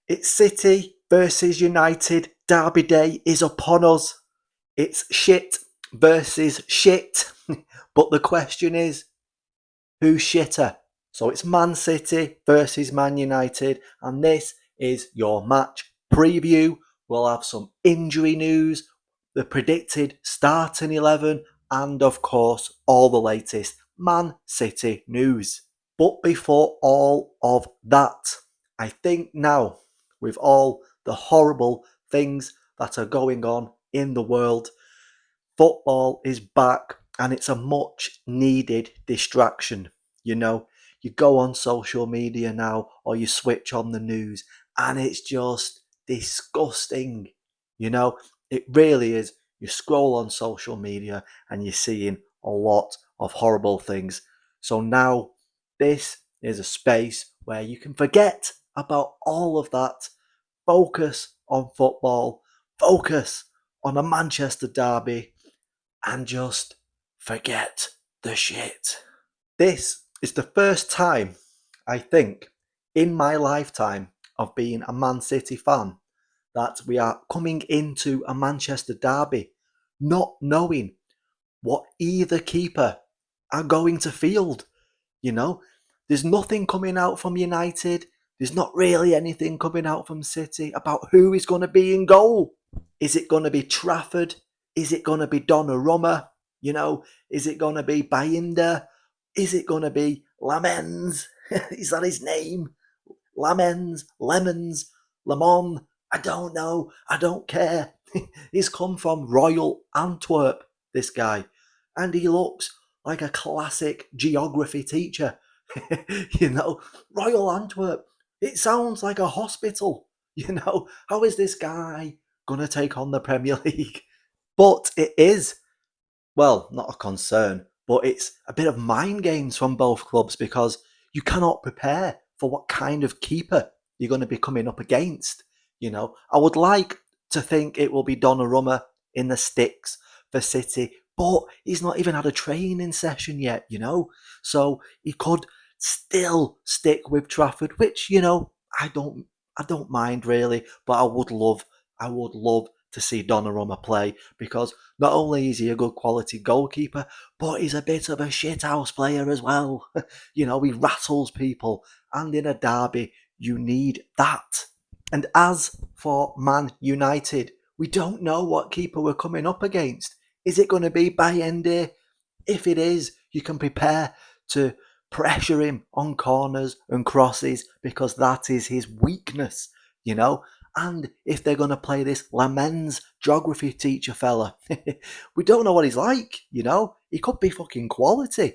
It's City versus United. Derby Day is upon us. It's shit versus shit. But the question is, who's shitter? So it's Man City versus Man United, and this is your match preview. We'll have some injury news, the predicted starting 11, and of course, all the latest Man City news. But before all of that, I think now, with all the horrible things that are going on in the world, football is back and it's a much needed distraction. You know, you go on social media now or you switch on the news and it's just disgusting. You know, it really is. You scroll on social media and you're seeing a lot of horrible things. So now this is a space where you can forget about all of that, focus on football, focus on a Manchester derby, and just forget the shit. This is the first time, I think, in my lifetime of being a Man City fan that we are coming into a Manchester derby not knowing what either keeper are going to field. You know, there's nothing coming out from United. There's not really anything coming out from City about who is going to be in goal. Is it going to be Trafford? Is it going to be Donnarumma? You know, is it going to be Bayinda? Is it going to be Lamens? Is that his name? Lemons, Lemon? I don't know. I don't care. He's come from Royal Antwerp, this guy, and he looks like a classic geography teacher. You know, Royal Antwerp. It sounds like a hospital. You know, how is this guy going to take on the Premier League? But it is, well, not a concern, but it's a bit of mind games from both clubs because you cannot prepare for what kind of keeper you're going to be coming up against. You know, I would like to think it will be Donnarumma in the sticks for City, but he's not even had a training session yet, you know, so he could still stick with Trafford, which, you know, I don't mind really, but I would love to see Donnarumma play because not only is he a good quality goalkeeper, but he's a bit of a shithouse player as well. You know, he rattles people, and in a derby, you need that. And as for Man United, we don't know what keeper we're coming up against. Is it going to be Bayende? If it is, you can prepare to pressure him on corners and crosses because that is his weakness, you know. And if they're going to play this Lamens geography teacher fella, we don't know what he's like, you know. He could be fucking quality,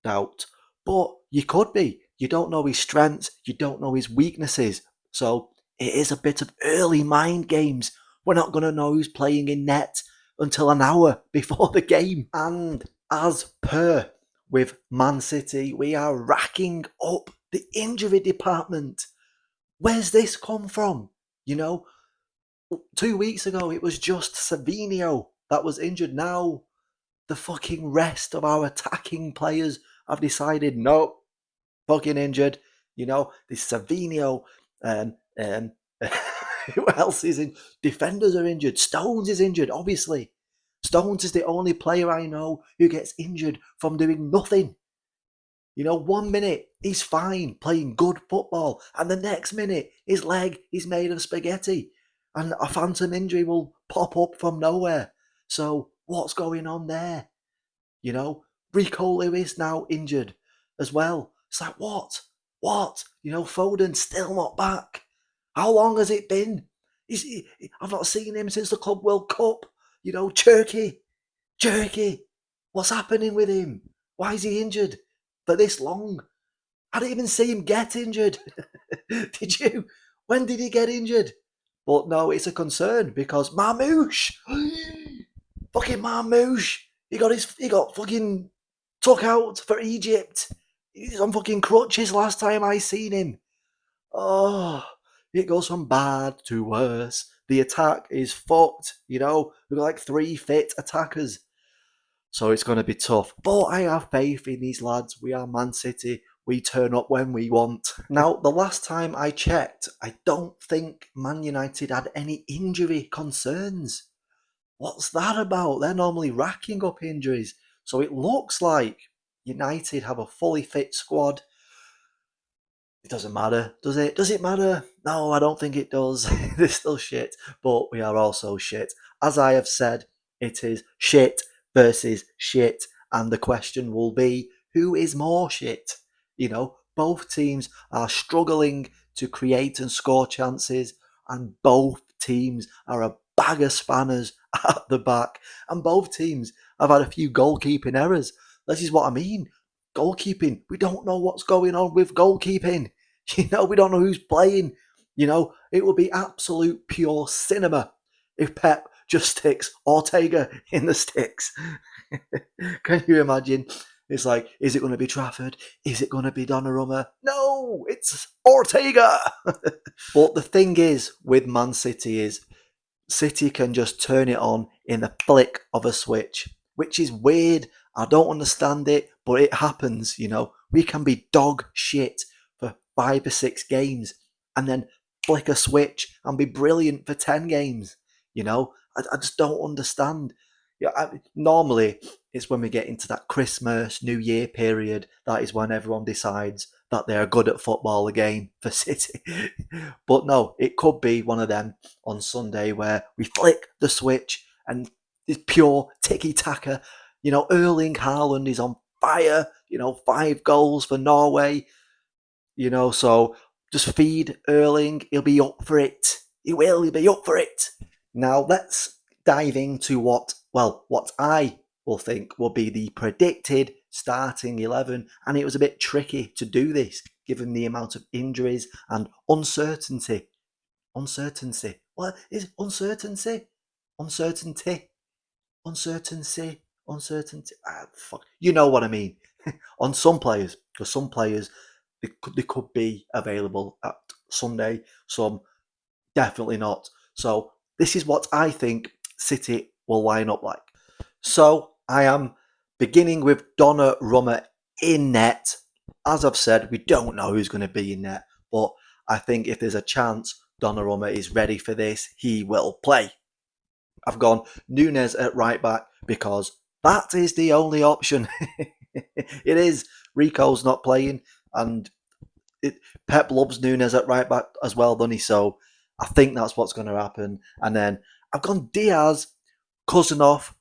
doubt, but you could be. You don't know his strengths, you don't know his weaknesses. So it is a bit of early mind games. We're not going to know who's playing in net until an hour before the game. And as per with Man City, we are racking up the injury department. Where's this come from? You know, 2 weeks ago it was just Savinio that was injured. Now the fucking rest of our attacking players have decided, no, fucking injured. You know, this Savinio, um, who else is in? Defenders are injured. Stones is injured, obviously. Stones is the only player I know who gets injured from doing nothing. You know, 1 minute he's fine playing good football, and the next minute his leg is made of spaghetti, and a phantom injury will pop up from nowhere. So what's going on there? You know, Rico Lewis now injured as well. It's like what? What? You know, Foden's still not back. How long has it been? I've not seen him since the Club World Cup. You know, Jerky. What's happening with him? Why is he injured for this long? I didn't even see him get injured. Did you? When did he get injured? But no, it's a concern because Marmouche, fucking Marmouche, he got fucking took out for Egypt. He's on fucking crutches last time I seen him. Oh, it goes from bad to worse. The attack is fucked, you know. We've got like 3 fit attackers. So it's going to be tough. But I have faith in these lads. We are Man City. We turn up when we want. Now, the last time I checked, I don't think Man United had any injury concerns. What's that about? They're normally racking up injuries. So it looks like United have a fully fit squad. It doesn't matter, does it? Does it matter? No, I don't think it does. They're still shit, but we are also shit. As I have said, it is shit versus shit, and the question will be, who is more shit? Both teams are struggling to create and score chances, and both teams are a bag of spanners at the back, and both teams have had a few goalkeeping errors. This is what I mean. Goalkeeping, we don't know what's going on with goalkeeping. We don't know who's playing. It would be absolute pure cinema if Pep just sticks Ortega in the sticks. Can you imagine? It's like, is it going to be Trafford? Is it going to be Donnarumma? No, it's Ortega. But the thing is with Man City is City can just turn it on in the flick of a switch, which is weird. I don't understand it, but it happens. We can be dog shit for 5 or 6 games and then flick a switch and be brilliant for 10 games. I just don't understand. Normally, it's when we get into that Christmas, New Year period, that is when everyone decides that they're good at football again for City. But no, it could be one of them on Sunday where we flick the switch and it's pure tiki-taka. Erling Haaland is on fire, 5 goals for Norway, so just feed Erling, he'll be up for it. He'll be up for it. Now let's dive into what I will think will be the predicted starting 11, and it was a bit tricky to do this given the amount of injuries and uncertainty. Uncertainty. What is uncertainty? Uncertainty. Uncertainty. Uncertainty. Fuck. You know what I mean. On some players, because some players they could be available at Sunday, some definitely not. So this is what I think City will line up like. So I am beginning with Donnarumma in net. As I've said, we don't know who's going to be in net, but I think if there's a chance Donnarumma is ready for this, he will play. I've gone Nunes at right back because that is the only option. It is. Rico's not playing, and Pep loves Nunes at right back as well, doesn't he? So I think that's what's going to happen. And then I've gone Diaz, Cousinov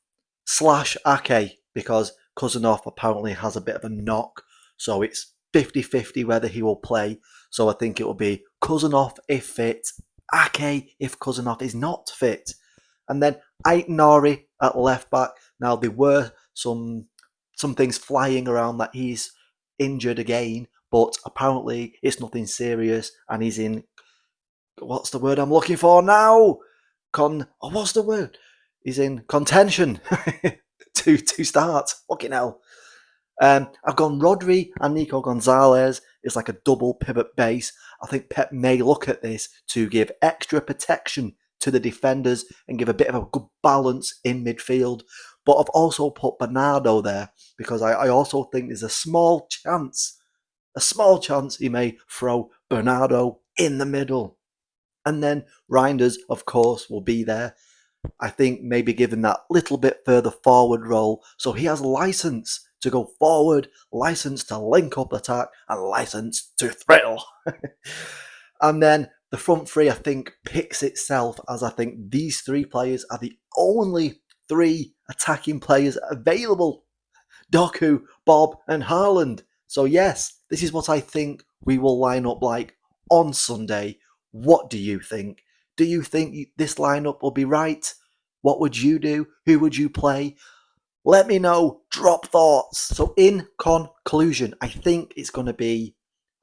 / Ake because Cousinov apparently has a bit of a knock. So it's 50-50 whether he will play. So I think it will be Cousinov if fit, Ake if Cousinov is not fit. And then Aït-Nouri at left back. Now there were some things flying around that he's injured again, but apparently it's nothing serious and he's in, what's the word I'm looking for now? What's the word? He's in contention to start. Fucking hell. I've gone Rodri and Nico Gonzalez. It's like a double pivot base. I think Pep may look at this to give extra protection to the defenders and give a bit of a good balance in midfield. But I've also put Bernardo there because I also think there's a small chance he may throw Bernardo in the middle. And then Reinders, of course, will be there. I think maybe given that little bit further forward role, so he has license to go forward, license to link up attack, and license to thrill. And then the front three, I think, picks itself, as I think these 3 players are the only 3 attacking players available. Doku, Bob, and Haaland. So yes, this is what I think we will line up like on Sunday. What do you think? Do you think this lineup will be right? What would you do? Who would you play? Let me know. Drop thoughts. So in conclusion, I think it's going to be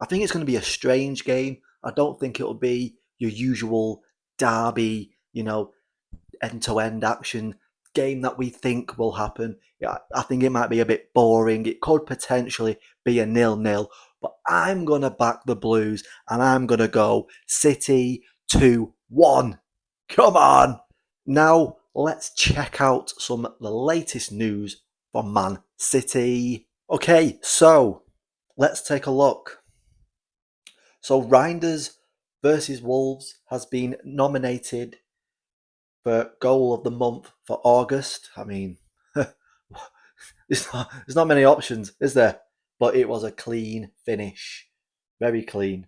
a strange game. I don't think it'll be your usual derby, end-to-end action game that we think will happen. Yeah, I think it might be a bit boring. It could potentially be a 0-0, but I'm going to back the Blues and I'm going to go City 2-1. Come on. Now let's check out some of the latest news from Man City. Okay, so let's take a look. So Reinders versus Wolves has been nominated for Goal of the Month for August. I mean, there's not many options, is there? But it was a clean finish. Very clean.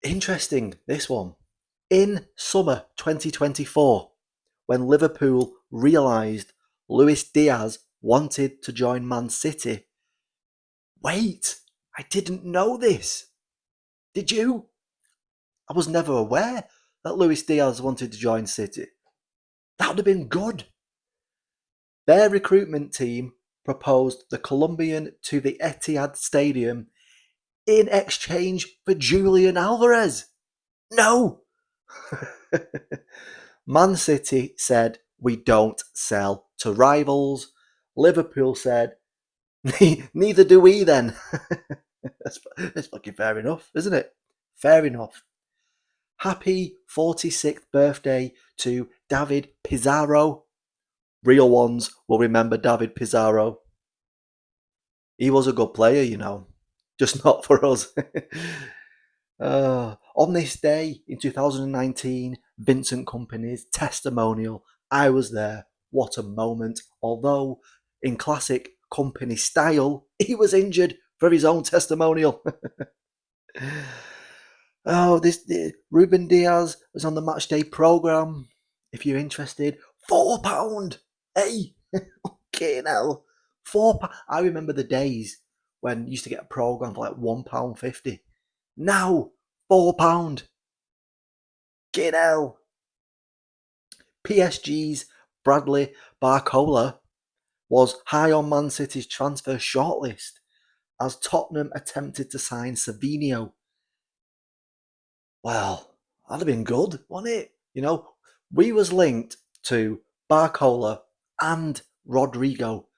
Interesting, this one. In summer 2024, when Liverpool realised Luis Diaz wanted to join Man City. Wait, I didn't know this. Did you? I was never aware that Luis Diaz wanted to join City. That would have been good. Their recruitment team proposed the Colombian to the Etihad Stadium in exchange for Julian Alvarez. No! Man City said, we don't sell to rivals. Liverpool said, neither do we then. That's fucking fair enough, isn't it? Fair enough. Happy 46th birthday to David Pizarro. Real ones will remember David Pizarro. He was a good player, you know, just not for us. On this day in 2019, Vincent Kompany's testimonial. I was there. What a moment. Although, in classic Kompany style, he was injured for his own testimonial. Ruben Diaz was on the matchday programme. If you're interested, £4. Hey, okay now. £4. I remember the days when you used to get a programme for like £1.50. Now, £4. Get hell. PSG's Bradley Barcola was high on Man City's transfer shortlist as Tottenham attempted to sign Savinho. Well, that'd have been good, wouldn't it? You know, we was linked to Barcola and Rodrigo,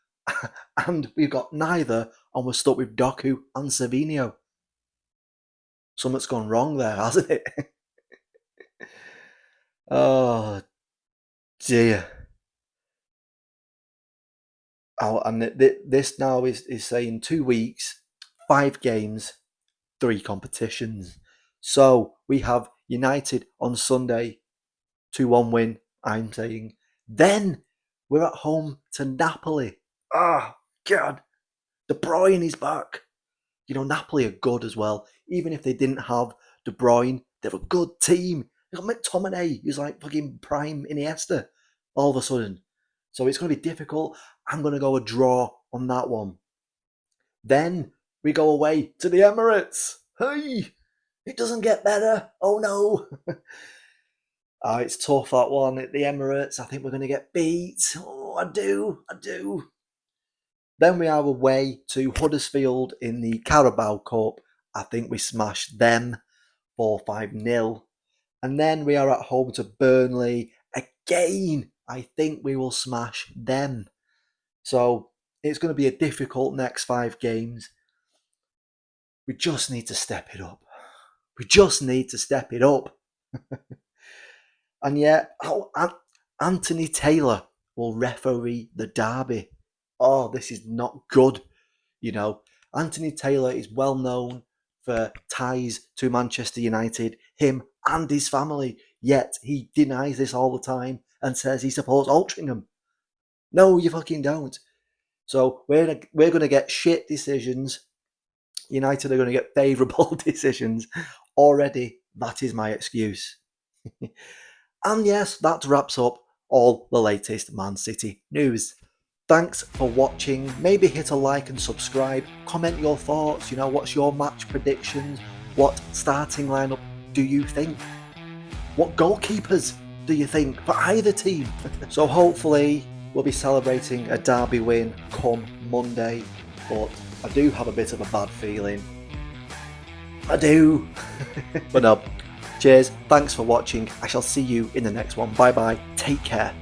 and we've got neither, and we're stuck with Doku and Savinho. Something's gone wrong there, hasn't it? Oh dear. Oh, and this now is saying 2 weeks, 5 games, 3 competitions. So we have United on Sunday, 2-1 win, I'm saying. Then we're at home to Napoli. Oh, God. De Bruyne is back. You know, Napoli are good as well. Even if they didn't have De Bruyne, they're a good team. They got McTominay, who's like fucking prime Iniesta all of a sudden. So it's going to be difficult. I'm going to go a draw on that one. Then we go away to the Emirates. Hey, it doesn't get better. Oh no. It's tough, that one at the Emirates. I think we're going to get beat. Oh, I do. Then we are away to Huddersfield in the Carabao Cup. I think we smashed them 4-5-0. And then we are at home to Burnley again. I think we will smash them. So it's going to be a difficult next 5 games. We just need to step it up. And yet, Anthony Taylor will referee the derby. Oh, this is not good. You know, Anthony Taylor is well known for ties to Manchester United, him and his family, yet he denies this all the time and says he supports Altrincham. No, you fucking don't. So we're going to get shit decisions. United are going to get favourable decisions. Already, that is my excuse. And yes, that wraps up all the latest Man City news. Thanks for watching. Maybe hit a like and subscribe. Comment your thoughts. You know, what's your match predictions? What starting lineup do you think? What goalkeepers do you think for either team? So hopefully we'll be celebrating a derby win come Monday. But I do have a bit of a bad feeling. I do. But no. Cheers. Thanks for watching. I shall see you in the next one. Bye bye. Take care.